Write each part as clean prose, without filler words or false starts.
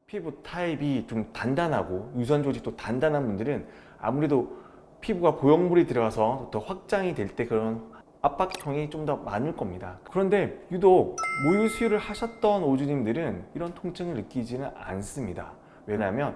피부 타입이 좀 단단하고 유선 조직도 단단한 분들은 아무래도 피부가 보형물이 들어가서 더 확장이 될 때 그런 압박통이 좀 더 많을 겁니다. 그런데 유독 모유 수유를 하셨던 오주님들은 이런 통증을 느끼지는 않습니다. 왜냐하면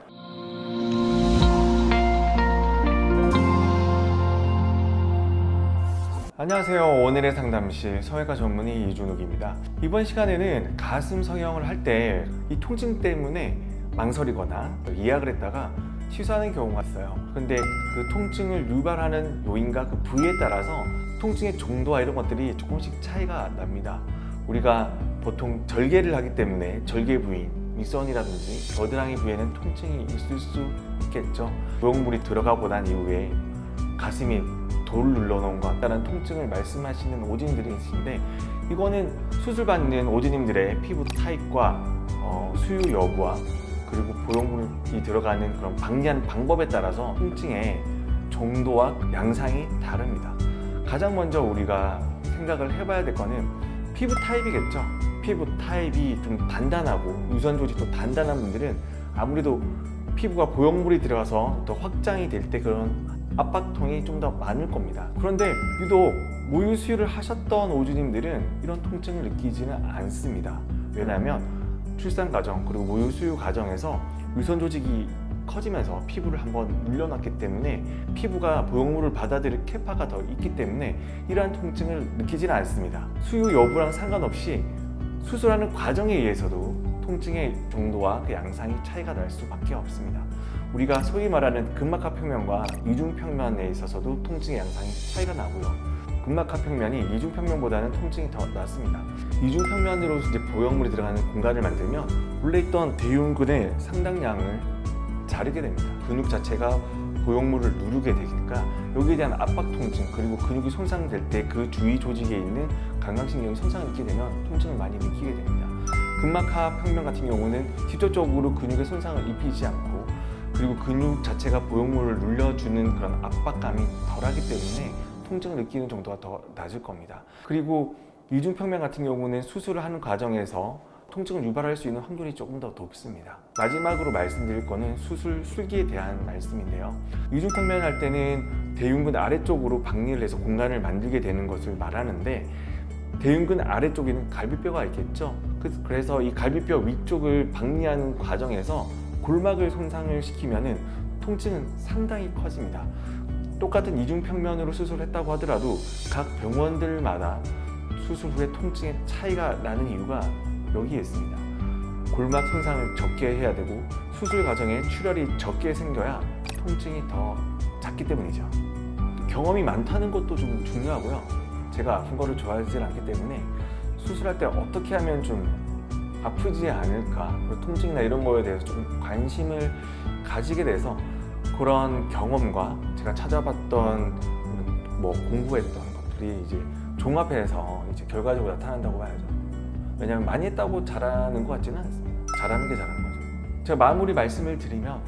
안녕하세요. 오늘의 상담실 성형외과 전문의 이준욱입니다. 이번 시간에는 가슴 성형을 할 때 이 통증 때문에 망설이거나 예약을 했다가 취소하는 경우가 있어요. 근데 그 통증을 유발하는 요인과 그 부위에 따라서 통증의 정도와 이런 것들이 조금씩 차이가 납니다. 우리가 보통 절개를 하기 때문에 절개 부위, 윗선이라든지 겨드랑이 부위에는 통증이 있을 수 있겠죠. 보형물이 들어가고 난 이후에 가슴이 돌 눌러놓은 것 같다는 통증을 말씀하시는 오진님들이 있는데, 이거는 수술받는 오진님들의 피부 타입과 수유 여부와 그리고 보형물이 들어가는 그런 방리하는 방법에 따라서 통증의 정도와 양상이 다릅니다. 가장 먼저 우리가 생각을 해봐야 될 거는 피부 타입이겠죠. 피부 타입이 좀 단단하고 유선 조직도 단단한 분들은 아무래도 피부가 보형물이 들어가서 더 확장이 될 때 그런 압박통이 좀 더 많을 겁니다. 그런데 유독 모유 수유를 하셨던 오주님들은 이런 통증을 느끼지는 않습니다. 왜냐하면 출산 과정 그리고 모유 수유 과정에서 유선 조직이 커지면서 피부를 한번 눌려놨기 때문에 피부가 보형물을 받아들일 캐파가 더 있기 때문에 이러한 통증을 느끼지는 않습니다. 수유 여부랑 상관없이 수술하는 과정에 의해서도 통증의 정도와 그 양상이 차이가 날 수밖에 없습니다. 우리가 소위 말하는 근막하평면과 이중평면에 있어서도 통증의 양상이 차이가 나고요. 근막하평면이 이중평면보다는 통증이 더 낮습니다. 이중평면으로 이제 보형물이 들어가는 공간을 만들면 원래 있던 대흉근의 상당량을 자르게 됩니다. 근육 자체가 보형물을 누르게 되니까 여기에 대한 압박 통증 그리고 근육이 손상될 때 그 주위 조직에 있는 감각신경이 손상을 입게 되면 통증을 많이 느끼게 됩니다. 근막하평면 같은 경우는 직접적으로 근육에 손상을 입히지 않고 그리고 근육 자체가 보형물을 눌려주는 그런 압박감이 덜하기 때문에 통증을 느끼는 정도가 더 낮을 겁니다. 그리고 이중평면 같은 경우는 수술을 하는 과정에서 통증을 유발할 수 있는 확률이 조금 더 높습니다. 마지막으로 말씀드릴 거는 수술 술기에 대한 말씀인데요. 이중평면 할 때는 대흉근 아래쪽으로 박리를 해서 공간을 만들게 되는 것을 말하는데, 대흉근 아래쪽에는 갈비뼈가 있겠죠. 그래서 이 갈비뼈 위쪽을 박리하는 과정에서 골막을 손상을 시키면은 통증은 상당히 커집니다. 똑같은 이중평면으로 수술했다고 하더라도 각 병원들마다 수술 후에 통증의 차이가 나는 이유가 여기에 있습니다. 골막 손상을 적게 해야 되고 수술 과정에 출혈이 적게 생겨야 통증이 더 작기 때문이죠. 경험이 많다는 것도 좀 중요하고요. 제가 아픈 거를 좋아하지 않기 때문에 수술할 때 어떻게 하면 좀 아프지 않을까, 그리고 통증이나 이런 거에 대해서 좀 관심을 가지게 돼서 그런 경험과 제가 찾아봤던 공부했던 것들이 이제 종합해서 이제 결과적으로 나타난다고 봐야죠. 왜냐하면 많이 했다고 잘하는 것 같지는 않습니다. 잘하는 게 잘하는 거죠. 제가 마무리 말씀을 드리면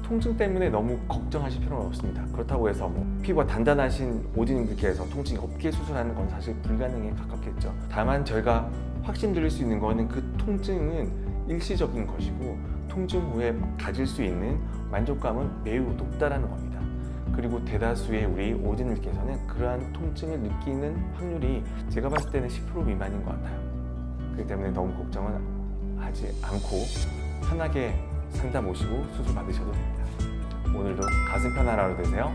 통증 때문에 너무 걱정하실 필요는 없습니다. 그렇다고 해서 피부가 단단하신 오진님들께서 통증이 없게 수술하는 건 사실 불가능에 가깝겠죠. 다만 저희가 확신드릴 수 있는 거는 그 통증은 일시적인 것이고 통증 후에 가질 수 있는 만족감은 매우 높다라는 겁니다. 그리고 대다수의 우리 오진님께서는 그러한 통증을 느끼는 확률이 제가 봤을 때는 10% 미만인 것 같아요. 그렇기 때문에 너무 걱정은 하지 않고 편하게 상담 오시고 수술 받으셔도 됩니다. 오늘도 가슴 편한 하루 되세요.